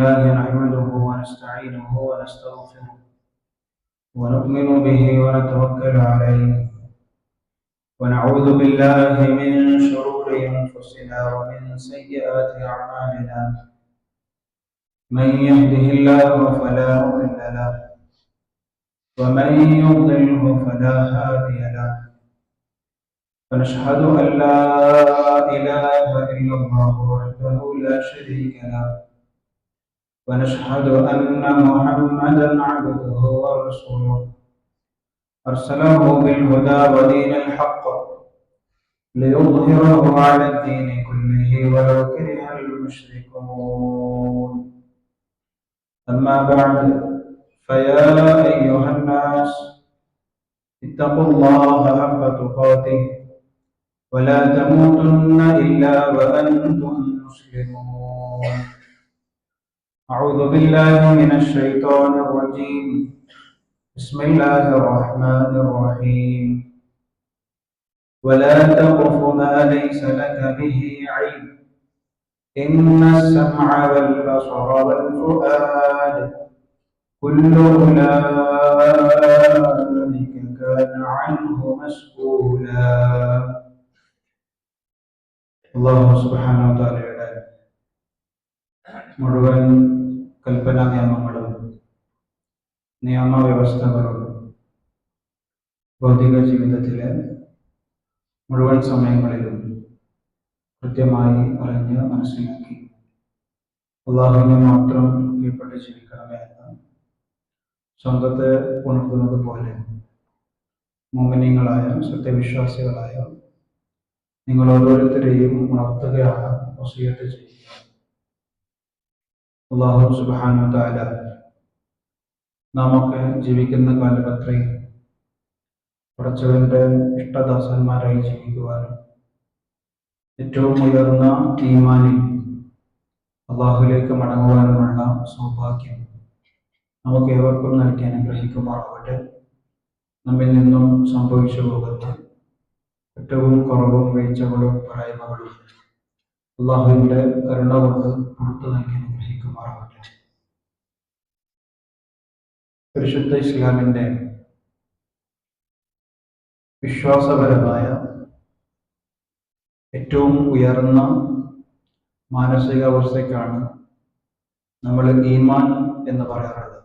لله نحمده ونستعينه ونستغفره ونؤمن به ونتوكل عليه ونعوذ بالله من شرور أنفسنا ومن سيئات أعمالنا من يهده الله فلا مضل له ومن يضلله فلا هادي له ونشهد أن لا إله إلا الله وحده لا شريك له ونشهد أن محمدا عبده ورسوله أرسله بالهدى ودين الحق ليظهره على الدين كله ولو كره المشركون أما بعد فيا أيها الناس اتقوا الله حق تقاته ولا تموتن إلا وأنتم مسلمون أعوذ بالله من الشيطان الرجيم بسم الله الرحمن الرحيم ولا تقف ما ليس لك به علم إن السمع والبصر والفؤاد كل أولئك كان عنه مسؤولا الله سبحانه وتعالى മുഴുവൻ കൽപ്പനാ നിയമങ്ങളും നിയമവ്യവസ്ഥകളും ഭൗതിക ജീവിതത്തിലെ മുഴുവൻ സമയങ്ങളിലും കൃത്യമായി അറിഞ്ഞ് മനസ്സിലാക്കി അള്ളാഹുവിനെ മാത്രം കീഴ്പ്പെട്ട് ജീവിക്കണമേ എന്ന് സ്വന്തത്തെ ഉണർത്തുന്നത് പോലെ മുഅ്മിനീങ്ങളായ സത്യവിശ്വാസികളായ നിങ്ങൾ ഓരോരുത്തരെയും ഉണർത്തുകയാണ് വസിയത്ത് ചെയ്യുക. അല്ലാഹു സുബ്ഹാനഹു വ തആല നാമൊക്കെ ജീവിക്കുന്ന കാലമത്രയും പടച്ചവന്റെ ഇഷ്ടദാസന്മാരായി ജീവിക്കുവാനും ഏറ്റവും ഉയർന്ന ഈമാനിൽ അള്ളാഹുലേക്ക് മടങ്ങുവാനുമുള്ള സൗഭാഗ്യം നമുക്ക് ഏവർക്കും നൽകി അനുഗ്രഹിക്കുമാറാവട്ടെ. നമ്മിൽ നിന്നും സംഭവിച്ചു പോകുന്ന ഏറ്റവും കുറവും വീഴ്ചകളും പറയാമകളും അള്ളാഹുവിന്റെ കരുണ കൊണ്ട് പുറത്തു നൽകി അനുഗ്രഹിക്കുമാറാവട്ടെ. പരിശുദ്ധ ഇസ്ലാമിന്റെ വിശ്വാസപരമായ ഏറ്റവും ഉയർന്ന മാനസികാവസ്ഥയ്ക്കാണ് നമ്മൾ ഈമാൻ എന്ന് പറയാറുള്ളത്.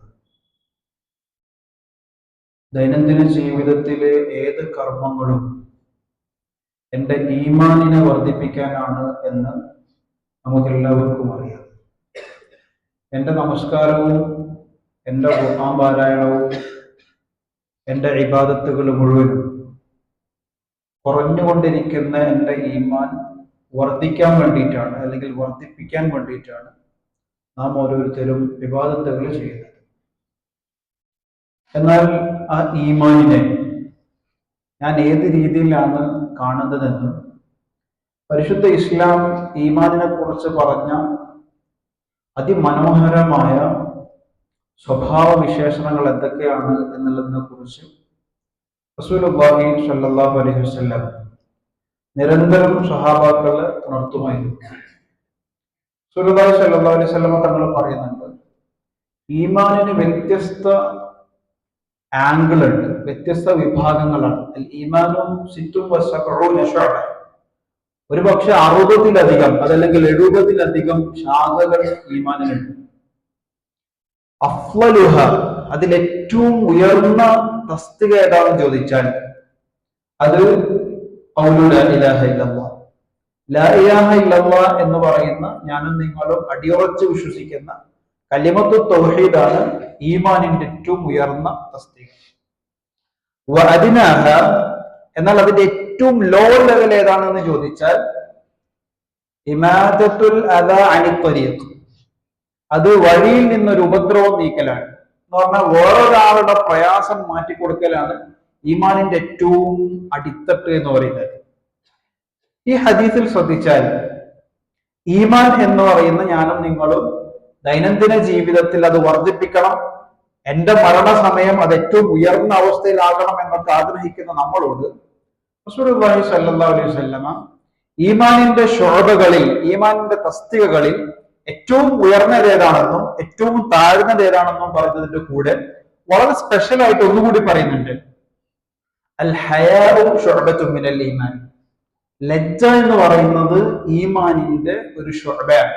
ദൈനംദിന ജീവിതത്തിലെ ഏത് കർമ്മങ്ങളും എൻ്റെ ഈമാനിനെ വർദ്ധിപ്പിക്കാനാണ് എന്ന് നമുക്കെല്ലാവർക്കും അറിയാം. എൻ്റെ നമസ്കാരവും എൻ്റെ ഖുർആൻ പാരായണവും എൻ്റെ ഇബാദത്തുകൾ മുഴുവനും കുറഞ്ഞുകൊണ്ടിരിക്കുന്ന എൻ്റെ ഈമാൻ വർദ്ധിക്കാൻ വേണ്ടിയിട്ടാണ്, അല്ലെങ്കിൽ വർദ്ധിപ്പിക്കാൻ വേണ്ടിയിട്ടാണ് നാം ഓരോരുത്തരും ഇബാദത്തുകൾ ചെയ്യുന്നത്. എന്നാൽ ആ ഈമാനിനെ ഞാൻ ഏത് രീതിയിലാണ് കാണുന്നതെന്ന് പരിശുദ്ധ ഇസ്ലാം ഈമാനിനെ കുറിച്ച് പറഞ്ഞ അതിമനോഹരമായ സ്വഭാവ വിശേഷണങ്ങൾ എന്തൊക്കെയാണ് എന്നുള്ളതിനെ കുറിച്ച് റസൂലുള്ളാഹി സ്വല്ലല്ലാഹു അലൈഹി വസല്ലം നിരന്തരം സ്വഹാബാക്കളെ ഉണർത്തുമായിരുന്നു. റസൂലുള്ളാഹി സ്വല്ലല്ലാഹു അലൈഹി വസല്ലം തങ്ങൾ പറയുന്നുണ്ട്, ഈമാനിന് വ്യത്യസ്ത ആംഗിൾ ഉണ്ട്, വ്യത്യസ്ത വിഭാഗങ്ങളാണ്. ഈമാനും സിത്തും വസബഊന ശുഅബ, ഒരു പക്ഷെ 60-ലധികം അതല്ലെങ്കിൽ 70-ലധികം ശാഖകൾ ഈമാനിനുണ്ട്. അഫ്ളലുഹ, അതിലേറ്റവും ഉയർന്ന തസ്തിക ഏതാണെന്ന് ചോദിച്ചാൽ അത് ഖൗലു ലാ ഇലാഹ ഇല്ലല്ലാഹ്, ലാ ഇലാഹ ഇല്ലല്ലാഹ് എന്ന് പറയുന്ന ഞാനും നിങ്ങളും അടിയുറച്ച് വിശ്വസിക്കുന്ന കലിമത്തു തൗഹീദാണ് ഈമാനിന്റെ ഏറ്റവും ഉയർന്ന തസ്തിക. വഅദ്നാഹ, എന്നാൽ അതിന്റെ ഏറ്റവും ലോ ലെവൽ ഏതാണെന്ന് ചോദിച്ചാൽ ഇമാദത്തുൽ അദാ അനി ത്വരീഖ്, അത് വഴിയിൽ നിന്നൊരു ഉപദ്രവം നീക്കലാണ്. എന്ന് പറഞ്ഞാൽ വേറൊരാളുടെ പ്രയാസം മാറ്റിക്കൊടുക്കലാണ് ഈമാനിന്റെ ഏറ്റവും അടിത്തട്ട് എന്ന് പറയുന്നത്. ഈ ഹദീസിൽ ശ്രദ്ധിച്ചാൽ ഈമാൻ എന്ന് പറയുന്ന ഞാനും നിങ്ങളും ദൈനംദിന ജീവിതത്തിൽ അത് വർദ്ധിപ്പിക്കണം, എന്റെ മരണസമയം അത് ഏറ്റവും ഉയർന്ന അവസ്ഥയിലാകണം എന്നൊക്കെ ആഗ്രഹിക്കുന്ന നമ്മളോട് റസൂലുള്ളാഹി സ്വല്ലല്ലാഹു അലൈഹി വസല്ലമ ഈമാനിന്റെ ശുഅബകളിൽ, ഈമാനിന്റെ തസ്തികകളിൽ ഏറ്റവും ഉയർന്നത് ഏതാണെന്നും ഏറ്റവും താഴ്ന്നത് ഏതാണെന്നും പറയുന്നതിന്റെ കൂടെ വളരെ സ്പെഷ്യൽ ആയിട്ട് ഒന്നുകൂടി പറയുന്നുണ്ട്, അൽ ഹയാഉ ശുഅബത്തും മിനൽ ഈമാൻ. ലജ്ജ എന്ന് പറയുന്നത് ഈമാനിന്റെ ഒരു ശുഅബയാണ്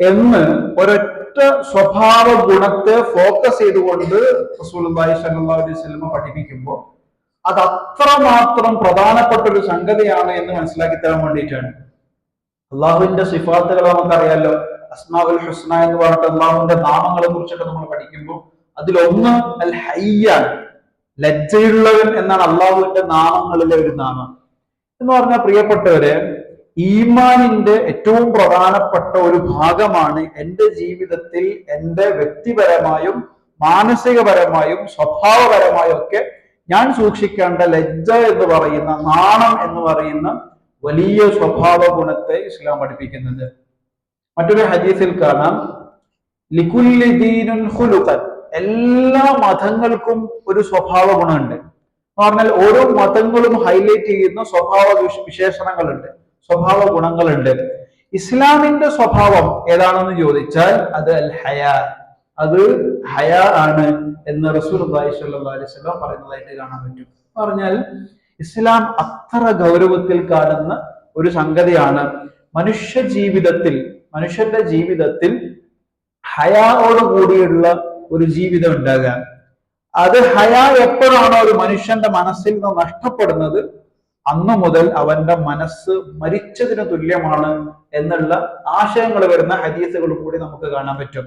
എന്ന് ഒരൊറ്റ സ്വഭാവ ഗുണത്തെ ഫോക്കസ് ചെയ്തുകൊണ്ട് റസൂലുള്ളാഹി സ്വല്ലല്ലാഹു അലൈഹി വസല്ലം പഠിപ്പിക്കുമ്പോൾ അത് അത്രമാത്രം പ്രധാനപ്പെട്ട ഒരു സംഗതിയാണ് എന്ന് മനസ്സിലാക്കി തരാൻ വേണ്ടിയിട്ടാണ്. അള്ളാഹുവിന്റെ സിഫാത്തുകൾ നമുക്കറിയാലോ, അസ്മാഉൽ ഹുസ്ന എന്ന് പറഞ്ഞിട്ട് അള്ളാഹുവിന്റെ നാമങ്ങളെ കുറിച്ചൊക്കെ നമ്മൾ പഠിക്കുമ്പോൾ അതിലൊന്ന് അൽ ഹയ്യാണ്, ലജ്ജയുള്ളവൻ എന്നാണ് അള്ളാഹുവിന്റെ നാമങ്ങളിലെ ഒരു നാമം. എന്ന് പറഞ്ഞാൽ പ്രിയപ്പെട്ടവരെ, ഈമാനിന്റെ ഏറ്റവും പ്രധാനപ്പെട്ട ഒരു ഭാഗമാണ് എൻ്റെ ജീവിതത്തിൽ എൻ്റെ വ്യക്തിപരമായും മാനസികപരമായും സ്വഭാവപരമായും ഒക്കെ ഞാൻ സൂക്ഷിക്കേണ്ട ലജ്ജ എന്ന് പറയുന്ന, നാണം എന്ന് പറയുന്ന വലിയ സ്വഭാവ ഗുണത്തെ ഇസ്ലാം പഠിപ്പിക്കുന്നത്. മറ്റൊരു ഹദീസിൽ കാണാം, ലികുല്ലി ദീനുൻ ഖുലുഖൻ, എല്ലാ മതങ്ങൾക്കും ഒരു സ്വഭാവ ഗുണമുണ്ട്. എന്ന് പറഞ്ഞാൽ ഓരോ മതങ്ങളും ഹൈലൈറ്റ് ചെയ്യുന്ന സ്വഭാവ വിശേഷണങ്ങളുണ്ട്, സ്വഭാവ ഗുണങ്ങളുണ്ട്. ഇസ്ലാമിന്റെ സ്വഭാവം ഏതാണെന്ന് ചോദിച്ചാൽ അത് അൽ ഹയാ, അത് ഹയാ ആണ് എന്ന് റസൂലുള്ളാഹി സ്വല്ലല്ലാഹു അലൈഹി വസല്ലം പറയുന്നതായിട്ട് കാണാൻ പറ്റും. പറഞ്ഞാൽ ഇസ്ലാം അത്ര ഗൗരവത്തിൽ കാണുന്ന ഒരു സംഗതിയാണ് മനുഷ്യന്റെ ജീവിതത്തിൽ ഹയായോട് കൂടിയുള്ള ഒരു ജീവിതം ഉണ്ടാകുക. അത് ഹയാ എപ്പോഴാണോ ഒരു മനുഷ്യന്റെ മനസ്സിൽ നിന്ന് നഷ്ടപ്പെടുന്നത്, അന്നു മുതൽ അവന്റെ മനസ്സ് മരിച്ചതിന് തുല്യമാണ് എന്നുള്ള ആശയങ്ങൾ വരുന്ന ഹദീസുകളും കൂടി നമുക്ക് കാണാൻ പറ്റും.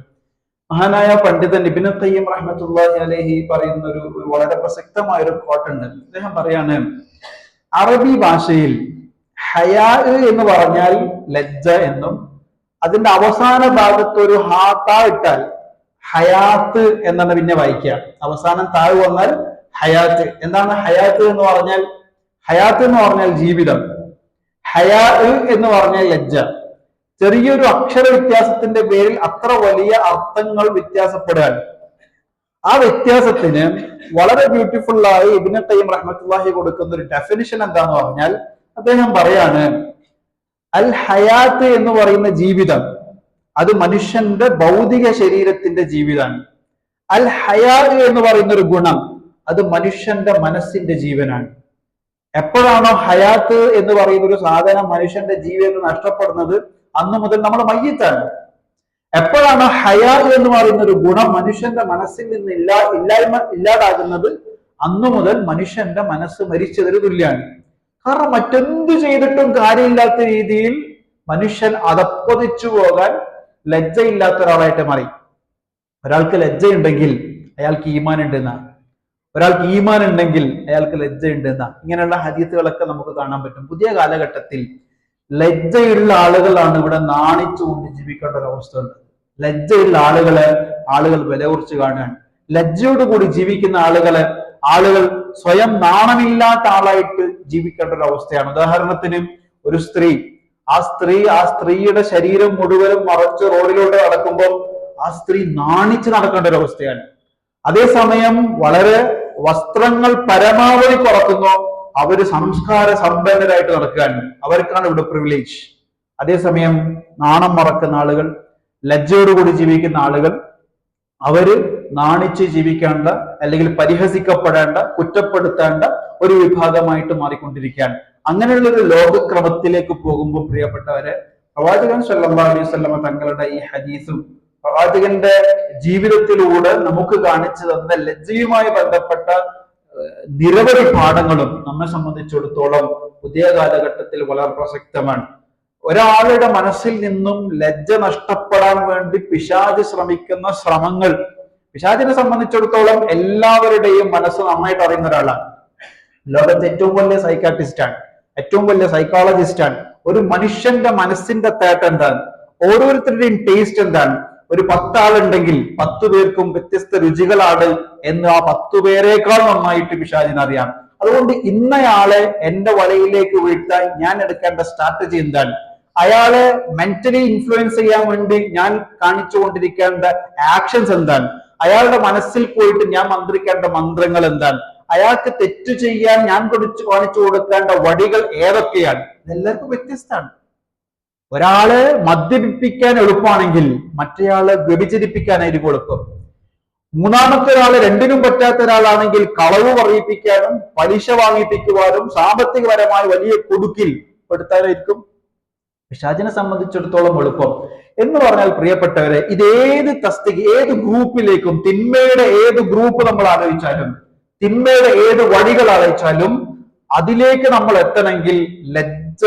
മഹാനായ പണ്ഡിതൻ ഇബ്നു ഖയ്യിം റഹ്മത്തുള്ളാഹി അലൈഹി പറയുന്ന ഒരു വളരെ പ്രസക്തമായ ഒരു കോട്ടുണ്ട്. അദ്ദേഹം പറയാണ്, അറബി ഭാഷയിൽ ഹയാ എന്ന് പറഞ്ഞാൽ ലജ്ജ എന്നും, അതിന്റെ അവസാന ഭാഗത്ത് ഒരു ഹാത്താ ഇട്ടാൽ ഹയാത്ത് എന്നാണ് പിന്നെ വായിക്കുക. അവസാനം താഴ് വന്നാൽ ഹയാത്ത്. എന്താണ് ഹയാത്ത് എന്ന് പറഞ്ഞാൽ? ഹയാത്ത് എന്ന് പറഞ്ഞാൽ ജീവിതം, ഹയാ എന്ന് പറഞ്ഞാൽ ലജ്ജ. ചെറിയൊരു അക്ഷര വ്യത്യാസത്തിന്റെ പേരിൽ അത്ര വലിയ അർത്ഥങ്ങൾ വ്യത്യാസപ്പെടാൻ, ആ വ്യത്യാസത്തിന് വളരെ ബ്യൂട്ടിഫുൾ ആയി ഇബ്നു ഖയ്യിം റഹ്മത്തുള്ളാഹി കൊടുക്കുന്ന ഒരു ഡെഫിനിഷൻ എന്താന്ന് പറഞ്ഞാൽ, അദ്ദേഹം പറയാണ്, അൽ ഹയാത്ത് എന്ന് പറയുന്ന ജീവിതം അത് മനുഷ്യന്റെ ഭൗതിക ശരീരത്തിന്റെ ജീവിതമാണ്. അൽ ഹയാ എന്ന് പറയുന്ന ഒരു ഗുണം അത് മനുഷ്യന്റെ മനസ്സിന്റെ ജീവനാണ്. എപ്പോഴാണോ ഹയാത്ത് എന്ന് പറയുന്ന ഒരു സാധനം മനുഷ്യന്റെ ജീവിതത്തിൽ നഷ്ടപ്പെടുന്നത്, അന്നു മുതൽ നമ്മൾ മയ്യിത്താണ്. എപ്പോഴാണ് ഹയാ എന്ന് പറയുന്ന ഒരു ഗുണം മനുഷ്യന്റെ മനസ്സിൽ നിന്ന് ഇല്ലാതാകുന്നത്, അന്നു മുതൽ മനുഷ്യന്റെ മനസ്സ് മരിച്ചതിന് തുല്യമാണ്. കാരണം മറ്റെന്ത് ചെയ്തിട്ടും കാര്യമില്ലാത്ത രീതിയിൽ മനുഷ്യൻ അതപ്പതിച്ചു പോകാൻ ലജ്ജയില്ലാത്ത ഒരാളായിട്ട് മാറി. ഒരാൾക്ക് ലജ്ജയുണ്ടെങ്കിൽ അയാൾക്ക് ഈമാൻ ഉണ്ടെന്ന, ഒരാൾക്ക് ഈമാൻ ഉണ്ടെങ്കിൽ അയാൾക്ക് ലജ്ജ ഉണ്ടെന്ന, ഇങ്ങനെയുള്ള ഹദീസുകളൊക്കെ നമുക്ക് കാണാൻ പറ്റും. പുതിയ കാലഘട്ടത്തിൽ ലജ്ജയുള്ള ആളുകളാണ് ഇവിടെ നാണിച്ചുകൊണ്ട് ജീവിക്കേണ്ട ഒരു അവസ്ഥ ഉണ്ട്. ലജ്ജയുള്ള ആളുകൾ വില കുറിച്ച് കാണുകയാണ്. ലജ്ജയോടുകൂടി ജീവിക്കുന്ന ആളുകൾ സ്വയം നാണമില്ലാത്ത ആളായിട്ട് ജീവിക്കേണ്ട ഒരു അവസ്ഥയാണ്. ഉദാഹരണത്തിന് ഒരു സ്ത്രീ, ആ സ്ത്രീയുടെ ശരീരം മുഴുവനും മറച്ച് റോഡിലൂടെ നടക്കുമ്പോൾ ആ സ്ത്രീ നാണിച്ച് നടക്കേണ്ട ഒരു അവസ്ഥയാണ്. അതേസമയം വളരെ വസ്ത്രങ്ങൾ പരമാവധി കുറക്കുന്നു, അവര് സംസ്കാര സമ്പന്നരായിട്ട് നടക്കുകയാണ്, അവർക്കാണ് ഇവിടെ പ്രിവിലേജ്. അതേസമയം നാണം മറക്കുന്ന ആളുകൾ, ലജ്ജയോടുകൂടി ജീവിക്കുന്ന ആളുകൾ, അവര് നാണിച്ച് ജീവിക്കേണ്ട അല്ലെങ്കിൽ പരിഹസിക്കപ്പെടേണ്ട, കുറ്റപ്പെടുത്തേണ്ട ഒരു വിഭാഗമായിട്ട് മാറിക്കൊണ്ടിരിക്കുകയാണ്. അങ്ങനെയുള്ള ഒരു ലോകക്രമത്തിലേക്ക് പോകുമ്പോൾ പ്രിയപ്പെട്ടവരെ, പ്രവാചകൻ സല്ലല്ലാഹു അലൈഹി വസല്ലം തങ്ങളുടെ ഈ ഹദീസും പ്രവാചകന്റെ ജീവിതത്തിലൂടെ നമുക്ക് കാണിച്ചു തന്ന ലജ്ജയുമായി ബന്ധപ്പെട്ട നിരവധി പാഠങ്ങളും നമ്മെ സംബന്ധിച്ചിടത്തോളം പുതിയ കാലഘട്ടത്തിൽ വളരെ പ്രസക്തമാണ്. ഒരാളുടെ മനസ്സിൽ നിന്നും ലജ്ജ നഷ്ടപ്പെടാൻ വേണ്ടി പിശാച് ശ്രമിക്കുന്ന ശ്രമങ്ങൾ, പിശാചിനെ സംബന്ധിച്ചിടത്തോളം എല്ലാവരുടെയും മനസ്സ് നന്നായിട്ട് അറിയുന്ന ഒരാളാണ്. ലോകത്തെ ഏറ്റവും വലിയ സൈക്കാട്രിസ്റ്റാണ്, ഏറ്റവും വലിയ സൈക്കോളജിസ്റ്റാണ്. ഒരു മനുഷ്യന്റെ മനസ്സിന്റെ തേട്ട എന്താണ്, ഓരോരുത്തരുടെയും ടേസ്റ്റ് എന്താണ്. ഒരു 10 ആളുണ്ടെങ്കിൽ 10 പേർക്കും വ്യത്യസ്ത രുചികളാണ് എന്ന് ആ 10 പേരെക്കാൾ നന്നായിട്ട് പിശാചിന് അറിയാം. അതുകൊണ്ട് ഇന്നയാളെ എന്റെ വലയിലേക്ക് വീഴ്ത്താൻ ഞാൻ എടുക്കേണ്ട സ്ട്രാറ്റജി എന്താണ്, അയാളെ മെന്റലി ഇൻഫ്ലുവൻസ് ചെയ്യാൻ വേണ്ടി ഞാൻ കാണിച്ചുകൊണ്ടിരിക്കേണ്ട ആക്ഷൻസ് എന്താണ്, അയാളുടെ മനസ്സിൽ പോയിട്ട് ഞാൻ മന്ത്രിക്കേണ്ട മന്ത്രങ്ങൾ എന്താണ്, അയാൾക്ക് തെറ്റു ചെയ്യാൻ ഞാൻ കാണിച്ചു കൊടുക്കേണ്ട വടികൾ ഏതൊക്കെയാണ്, ഇതെല്ലാവർക്കും വ്യത്യസ്തമാണ്. ഒരാളെ മദ്യപിപ്പിക്കാൻ എളുപ്പമാണെങ്കിൽ മറ്റേയാളെ വ്യഭിചരിപ്പിക്കാനായിരിക്കും എളുപ്പം. മൂന്നാമത്തെ ഒരാള് രണ്ടിനും പറ്റാത്ത ഒരാളാണെങ്കിൽ കളവ് പറയിപ്പിക്കാനും പലിശ വാങ്ങിപ്പിക്കുവാനും സാമ്പത്തികപരമായി വലിയ കുടുക്കിൽ പെടുത്താനായിരിക്കും പിശാചിനെ സംബന്ധിച്ചിടത്തോളം എളുപ്പം. എന്ന് പറഞ്ഞാൽ പ്രിയപ്പെട്ടവരെ, ഇതേത് തസ്തിക, ഏത് ഗ്രൂപ്പിലേക്കും, തിന്മയുടെ ഏത് ഗ്രൂപ്പ് നമ്മൾ ആലോചിച്ചാലും, തിന്മയുടെ ഏത് വഴികൾ ആലോചിച്ചാലും, അതിലേക്ക് നമ്മൾ എത്തണമെങ്കിൽ ലജ്ജ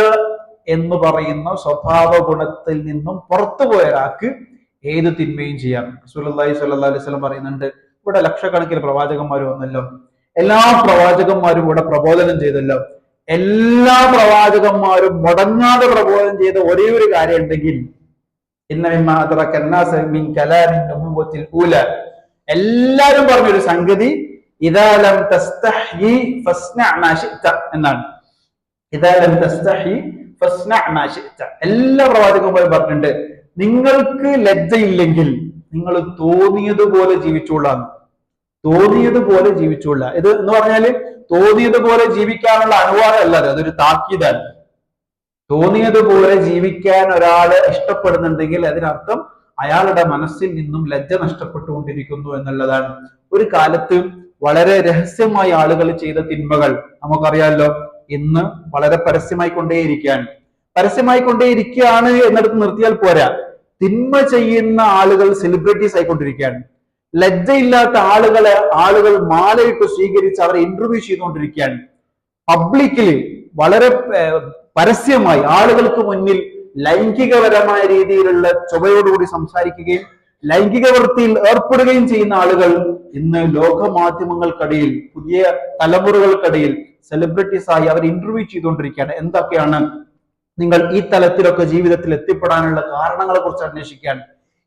എന്ന് പറയുന്ന സ്വഭാവ ഗുണത്തിൽ നിന്നും പുറത്തുപോയ ഒരാൾക്ക് ഏത് തിന്മയും ചെയ്യാം. റസൂലുള്ളാഹി സ്വല്ലല്ലാഹു അലൈഹി വസല്ലം പറയുന്നുണ്ട്, ഇവിടെ ലക്ഷക്കണക്കിന് പ്രവാചകന്മാർ വന്നല്ലോ, എല്ലാ പ്രവാചകന്മാരും ഇവിടെ പ്രബോധനം ചെയ്തല്ലോ, എല്ലാ പ്രവാചകന്മാരും മുടങ്ങാതെ പ്രബോധനം ചെയ്ത ഒരേ ഒരു കാര്യം ഉണ്ടെങ്കിൽ എല്ലാരും പറഞ്ഞൊരു സംഗതി ഇദാലം തസ്തഹി ഫസ്ന മാ ശിഅത എന്നാണ്. ഇദാലം തസ്തഹി ഫസ്ന മാ ശിഅത. എല്ലാ പ്രവാചകന്മാരും പറഞ്ഞിട്ടുണ്ട്, നിങ്ങൾക്ക് ലജ്ജയില്ലെങ്കിൽ നിങ്ങൾ തോന്നിയതുപോലെ ജീവിച്ചോളാം, തോന്നിയതുപോലെ ജീവിച്ചോളാം. ഇത് എന്ന് പറഞ്ഞാല് തോന്നിയതുപോലെ ജീവിക്കാനുള്ള അനുവാദം അല്ലാതെ അതൊരു താക്കീതാണ്. തോന്നിയതുപോലെ ജീവിക്കാൻ ഒരാള് ഇഷ്ടപ്പെടുന്നുണ്ടെങ്കിൽ അതിനർത്ഥം അയാളുടെ മനസ്സിൽ നിന്നും ലജ്ജ നഷ്ടപ്പെട്ടുകൊണ്ടിരിക്കുന്നു എന്നുള്ളതാണ്. ഒരു കാലത്ത് വളരെ രഹസ്യമായി ആളുകൾ ചെയ്ത തിന്മകൾ നമുക്കറിയാമല്ലോ, ഇന്ന് വളരെ പരസ്യമായി കൊണ്ടേയിരിക്കുകയാണ് എന്നിടത്ത് നിർത്തിയാൽ പോരാ. തിന്മ ചെയ്യുന്ന ആളുകൾ സെലിബ്രിറ്റീസ് ആയിക്കൊണ്ടിരിക്കുകയാണ്. ലജ്ജയില്ലാത്ത ആളുകൾ മാലയിട്ട് സ്വീകരിച്ച് അവരെ ഇന്റർവ്യൂ ചെയ്തുകൊണ്ടിരിക്കുകയാണ്. പബ്ലിക്കില് വളരെ പരസ്യമായി ആളുകൾക്ക് മുന്നിൽ ലൈംഗികപരമായ രീതിയിലുള്ള ചൊവ്വയോടുകൂടി സംസാരിക്കുകയും ലൈംഗിക വൃത്തിയിൽ ഏർപ്പെടുകയും ചെയ്യുന്ന ആളുകൾ ഇന്ന് ലോകമാധ്യമങ്ങൾക്കിടയിൽ, പുതിയ തലമുറകൾക്കിടയിൽ സെലിബ്രിറ്റീസ് ആയി അവർ ഇന്റർവ്യൂ ചെയ്തുകൊണ്ടിരിക്കുകയാണ്. എന്തൊക്കെയാണ് നിങ്ങൾ ഈ തലത്തിലൊക്കെ ജീവിതത്തിൽ എത്തിപ്പെടാനുള്ള കാരണങ്ങളെ കുറിച്ച് അന്വേഷിക്കാൻ,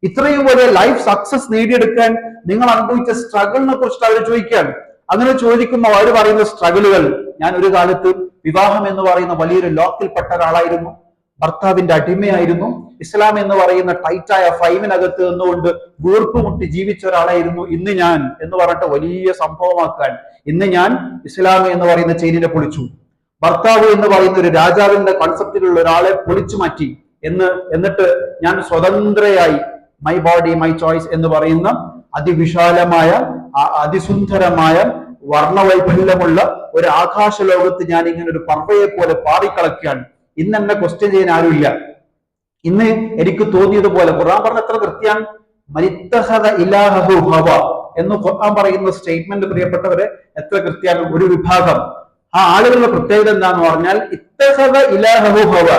ഇത്രയും വലിയ ലൈഫ് സക്സസ് നേടിയെടുക്കാൻ നിങ്ങൾ അനുഭവിച്ച സ്ട്രഗിളിനെ കുറിച്ച് അവർ ചോദിക്കാൻ. അങ്ങനെ ചോദിക്കുമ്പോൾ അവർ പറയുന്ന സ്ട്രഗിളുകൾ, ഞാൻ ഒരു കാലത്ത് വിവാഹം എന്ന് പറയുന്ന വലിയൊരു ലോക്കിൽപ്പെട്ട ഒരാളായിരുന്നു, ഭർത്താവിന്റെ അടിമയായിരുന്നു, ഇസ്ലാം എന്ന് പറയുന്ന ടൈറ്റായ ഫൈവിനകത്ത് നിന്നുകൊണ്ട് വീർപ്പുമുട്ടി ജീവിച്ച ഒരാളായിരുന്നു. ഇന്ന് ഞാൻ എന്ന് പറഞ്ഞിട്ട് വലിയ സംഭവമാക്കാൻ, ഇന്ന് ഞാൻ ഇസ്ലാം എന്ന് പറയുന്ന ചെയിനിനെ പൊളിച്ചു, ഭർത്താവ് എന്ന് പറയുന്ന ഒരു രാജാവിന്റെ കൺസെപ്റ്റിലുള്ള ഒരാളെ പൊളിച്ചു മാറ്റി എന്നിട്ട് ഞാൻ സ്വതന്ത്രയായി മൈ ബോഡി മൈ ചോയ്സ് എന്ന് പറയുന്ന അതിവിശാലമായ അതിസുന്ദരമായ വർണ്ണവൈഫല്യമുള്ള ഒരു ആകാശ ലോകത്ത് ഞാൻ ഇങ്ങനെ ഒരു പറവയെ പോലെ പാറിക്കളക്കുകയാണ്. ഇന്ന് എന്നെ ക്വസ്റ്റ്യൻ ചെയ്യാൻ ആരുമില്ല. ഇന്ന് എനിക്ക് തോന്നിയതുപോലെ ഖുർആൻ പറഞ്ഞ എത്ര കൃത്യാണ്, മരിത്തഹദ ഇലാഹു ഹവ എന്ന് ഖുർആൻ പറയുന്ന സ്റ്റേറ്റ്മെന്റ് പ്രിയപ്പെട്ടവരെ എത്ര കൃത്യാണ്. ഒരു വിഭാഗം ആ ആളുകളുടെ പ്രത്യേകത എന്താന്ന് പറഞ്ഞാൽ ഇത്തഹദ ഇലാഹു ഹവ,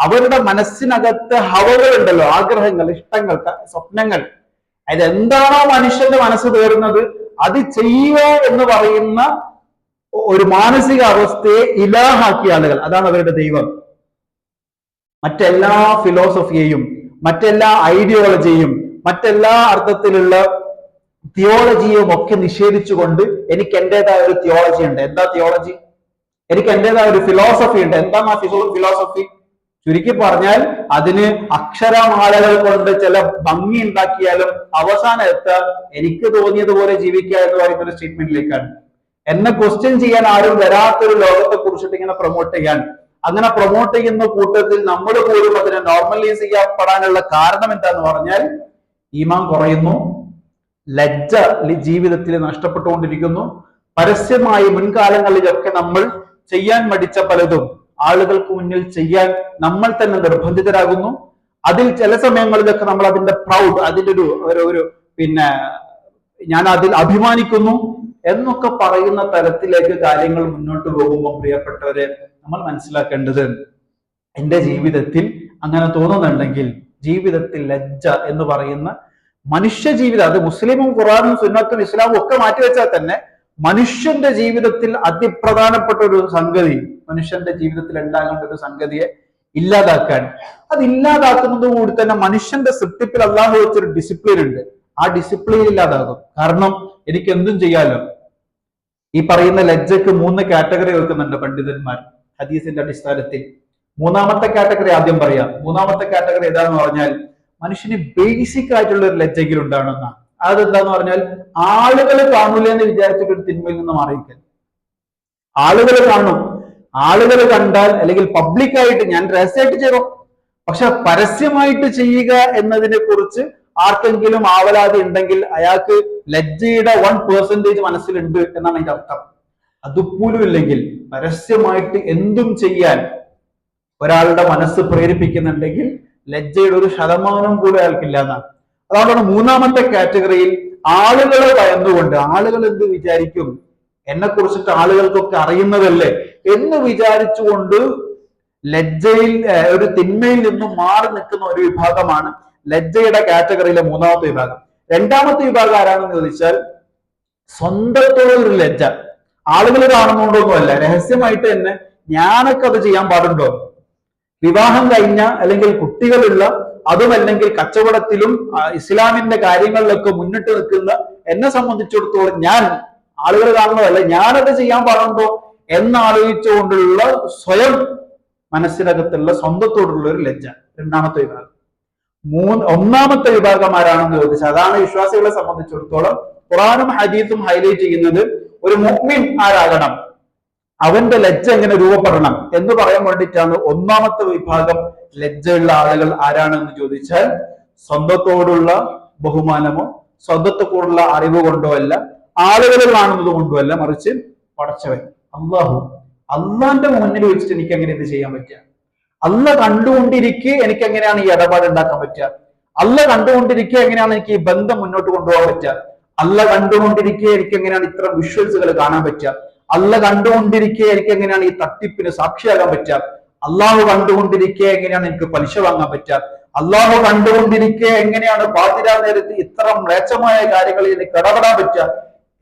അവരുടെ മനസ്സിനകത്ത് ഹവകൾ ഉണ്ടല്ലോ, ആഗ്രഹങ്ങൾ, ഇഷ്ടങ്ങൾ, സ്വപ്നങ്ങൾ. അതെന്താണോ മനുഷ്യന്റെ മനസ്സ് തേടുന്നത് അത് ചെയ്യുക എന്ന് പറയുന്ന ഒരു മാനസിക അവസ്ഥയെ ഇലാഹാക്കിയ ആളുകൾ, അതാണ് അവരുടെ ദൈവം. മറ്റെല്ലാ ഫിലോസഫിയെയും മറ്റെല്ലാ ഐഡിയോളജിയും മറ്റെല്ലാ അർത്ഥത്തിലുള്ള തിയോളജിയും ഒക്കെ നിഷേധിച്ചുകൊണ്ട് എനിക്ക് എന്റേതായ ഒരു തിയോളജി ഉണ്ട്. എന്താ തിയോളജി? എനിക്ക് എന്റേതായ ഒരു ഫിലോസഫി ഉണ്ട്. എന്താണ് ആ ഫിലോസഫി? ചുരുക്കി പറഞ്ഞാൽ അതിന് അക്ഷരമാലകൾ കൊണ്ട് ചില ഭംഗി ഉണ്ടാക്കിയാലും അവസാനം എത്താൻ എനിക്ക് തോന്നിയതുപോലെ ജീവിക്കുക എന്ന് പറയുന്ന ഒരു സ്റ്റേറ്റ്മെന്റിലേക്കാണ്. എന്നെ ക്വസ്റ്റ്യൻ ചെയ്യാൻ ആരും വരാത്തൊരു ലോകത്തെ കുറിച്ചിട്ട് ഇങ്ങനെ പ്രൊമോട്ട് ചെയ്യാൻ, അങ്ങനെ പ്രൊമോട്ട് ചെയ്യുന്ന കൂട്ടത്തിൽ നമ്മൾ പോലും അതിനെ നോർമലൈസ് ചെയ്യപ്പെടാനുള്ള കാരണം എന്താന്ന് പറഞ്ഞാൽ ഈമാൻ കുറയുന്നു, ലജ്ജ ജീവിതത്തിൽ നഷ്ടപ്പെട്ടുകൊണ്ടിരിക്കുന്നു. പരസ്യമായി മുൻകാലങ്ങളിലൊക്കെ നമ്മൾ ചെയ്യാൻ മടിച്ച പലതും ആളുകൾക്ക് മുന്നിൽ ചെയ്യാൻ നമ്മൾ തന്നെ നിർബന്ധിതരാകുന്നു. അതിൽ ചില സമയങ്ങളിലൊക്കെ നമ്മൾ അതിന്റെ പ്രൗഡ്, അതിന്റെ ഒരു ഞാൻ അതിൽ അഭിമാനിക്കുന്നു എന്നൊക്കെ പറയുന്ന തരത്തിലേക്ക് കാര്യങ്ങൾ മുന്നോട്ട് പോകുമ്പോൾ പ്രിയപ്പെട്ടവരെ നമ്മൾ മനസ്സിലാക്കേണ്ടത്, എൻ്റെ ജീവിതത്തിൽ അങ്ങനെ തോന്നുന്നുണ്ടെങ്കിൽ ജീവിതത്തിൽ ലജ്ജ എന്ന് പറയുന്ന മനുഷ്യ ജീവിതം, അത് മുസ്ലിമും ഖുർആനും സുന്നത്തും ഇസ്ലാമും ഒക്കെ മാറ്റിവെച്ചാൽ തന്നെ മനുഷ്യന്റെ ജീവിതത്തിൽ അതിപ്രധാനപ്പെട്ട ഒരു സംഗതി, മനുഷ്യന്റെ ജീവിതത്തിൽ ഉണ്ടാകേണ്ട ഒരു സംഗതിയെ ഇല്ലാതാക്കാൻ, അത് ഇല്ലാതാക്കുന്നത് കൂടി തന്നെ മനുഷ്യന്റെ സൃഷ്ടിപ്പിൽ അല്ലാഹു വെച്ചൊരു ഡിസിപ്ലിൻ ഉണ്ട്. ആ ഡിസിപ്ലിൻ ഇല്ലാതാകും. കാരണം എനിക്ക് എന്തും ചെയ്യാലോ. ഈ പറയുന്ന ലജ്ജയ്ക്ക് 3 കാറ്റഗറി വെക്കുന്നുണ്ട് പണ്ഡിതന്മാർ ഹദീസിന്റെ അടിസ്ഥാനത്തിൽ. മൂന്നാമത്തെ കാറ്റഗറി ആദ്യം പറയാം. മൂന്നാമത്തെ കാറ്റഗറി ഏതാന്ന് പറഞ്ഞാൽ മനുഷ്യന് ബേസിക് ആയിട്ടുള്ള ഒരു ലജ്ജെങ്കിലും ഉണ്ടാവണമെന്നാണ്. അതെന്താന്ന് പറഞ്ഞാൽ ആളുകൾ കാണൂല എന്ന് വിചാരിച്ചിട്ട് ഒരു തിന്മയിൽ നിന്ന് മാറിയിരിക്കൽ. ആളുകൾ കാണും, ആളുകൾ കണ്ടാൽ അല്ലെങ്കിൽ പബ്ലിക്കായിട്ട് ഞാൻ രഹസ്യമായിട്ട് ചെയ്തോ, പക്ഷെ പരസ്യമായിട്ട് ചെയ്യുക എന്നതിനെ കുറിച്ച് ആർക്കെങ്കിലും ആവലാതി ഉണ്ടെങ്കിൽ അയാൾക്ക് ലജ്ജയുടെ 1% മനസ്സിലുണ്ട് എന്നാണ് അതിന്റെ അർത്ഥം. അതുപോലും ഇല്ലെങ്കിൽ പരസ്യമായിട്ട് എന്തും ചെയ്യാൻ ഒരാളുടെ മനസ്സ് പ്രേരിപ്പിക്കുന്നുണ്ടെങ്കിൽ ലജ്ജയുടെ 1% പോലും അയാൾക്കില്ല എന്നാണ്. അതുകൊണ്ടാണ് മൂന്നാമത്തെ കാറ്റഗറിയിൽ ആളുകളെ ഭയന്നുകൊണ്ട്, ആളുകൾ എന്ത് വിചാരിക്കും, എന്നെ കുറിച്ചിട്ട് ആളുകൾക്കൊക്കെ അറിയുന്നതല്ലേ എന്ന് വിചാരിച്ചുകൊണ്ട് ലജ്ജയിൽ ഒരു തിന്മയിൽ നിന്നും മാറി നിൽക്കുന്ന ഒരു വിഭാഗമാണ് ലജ്ജയുടെ കാറ്റഗറിയിലെ മൂന്നാമത്തെ വിഭാഗം. രണ്ടാമത്തെ വിഭാഗം ആരാണെന്ന് ചോദിച്ചാൽ സ്വന്തത്തോടെ ഒരു ലജ്ജ. ആളുകൾ കാണുന്നുണ്ടോന്നുമല്ല, രഹസ്യമായിട്ട് തന്നെ ഞാനൊക്കെ അത് ചെയ്യാൻ പാടുണ്ടോ? വിവാഹം കഴിഞ്ഞ അല്ലെങ്കിൽ കുട്ടികളുള്ള, അതുമല്ലെങ്കിൽ കച്ചവടത്തിലും ഇസ്ലാമിന്റെ കാര്യങ്ങളിലൊക്കെ മുന്നിട്ട് നിൽക്കുന്ന എന്നെ സംബന്ധിച്ചിടത്തോളം ഞാൻ, ആളുകൾ കാണുന്നതല്ല, ഞാനത് ചെയ്യാൻ പാടുണ്ടോ എന്നാലോചിച്ചുകൊണ്ടുള്ള സ്വയം മനസ്സിനകത്തുള്ള സ്വന്തത്തോടുള്ള ഒരു ലജ്ജ രണ്ടാമത്തെ വിഭാഗം. ഒന്നാമത്തെ വിഭാഗം ആരാണെന്ന് ചോദിച്ചാൽ അതാണ് വിശ്വാസികളെ സംബന്ധിച്ചിടത്തോളം ഖുർആനും ഹദീസും ഹൈലൈറ്റ് ചെയ്യുന്നത്. ഒരു മുഅ്മിൻ ആരാകണം, അവന്റെ ലജ്ജ എങ്ങനെ രൂപപ്പെടണം എന്ന് പറയാൻ വേണ്ടിയിട്ടാണ് ഒന്നാമത്തെ വിഭാഗം ലജ്ജയുള്ള ആളുകൾ ആരാണെന്ന് ചോദിച്ചാൽ സ്വന്തത്തോടുള്ള ബഹുമാനമോ സ്വന്തത്തോടുള്ള അറിവ് കൊണ്ടോ അല്ല, ആളുകൾ കാണുന്നത് കൊണ്ടോ അല്ല, മറിച്ച് പടച്ചവൻ അള്ളാന്റെ മുന്നിൽ വെച്ചിട്ട് എനിക്ക് എങ്ങനെ ഇത് ചെയ്യാൻ പറ്റുക? അള്ള കണ്ടുകൊണ്ടിരിക്കെ എനിക്ക് എങ്ങനെയാണ് ഈ ഇടപാട് ഉണ്ടാക്കാൻ പറ്റുക? അള്ള കണ്ടുകൊണ്ടിരിക്കെ എങ്ങനെയാണ് എനിക്ക് ഈ ബന്ധം മുന്നോട്ട് കൊണ്ടുപോകാൻ പറ്റുക? അള്ള കണ്ടുകൊണ്ടിരിക്കെ എനിക്ക് എങ്ങനെയാണ് ഇത്ര വിഷ്വൽസുകൾ കാണാൻ പറ്റുക? അള്ള കണ്ടുകൊണ്ടിരിക്കെ എനിക്ക് എങ്ങനെയാണ് ഈ തട്ടിപ്പിന് സാക്ഷിയാകാൻ പറ്റുക? അള്ളാഹു കണ്ടുകൊണ്ടിരിക്കെ എങ്ങനെയാണ് എനിക്ക് പലിശ വാങ്ങാൻ പറ്റുക? അള്ളാഹു കണ്ടുകൊണ്ടിരിക്കെ എങ്ങനെയാണ് പാതിരാ നേരത്ത് ഇത്ര മ്ലേച്ഛമായ കാര്യങ്ങളിൽ എനിക്ക് ഇടപെടാൻ പറ്റുക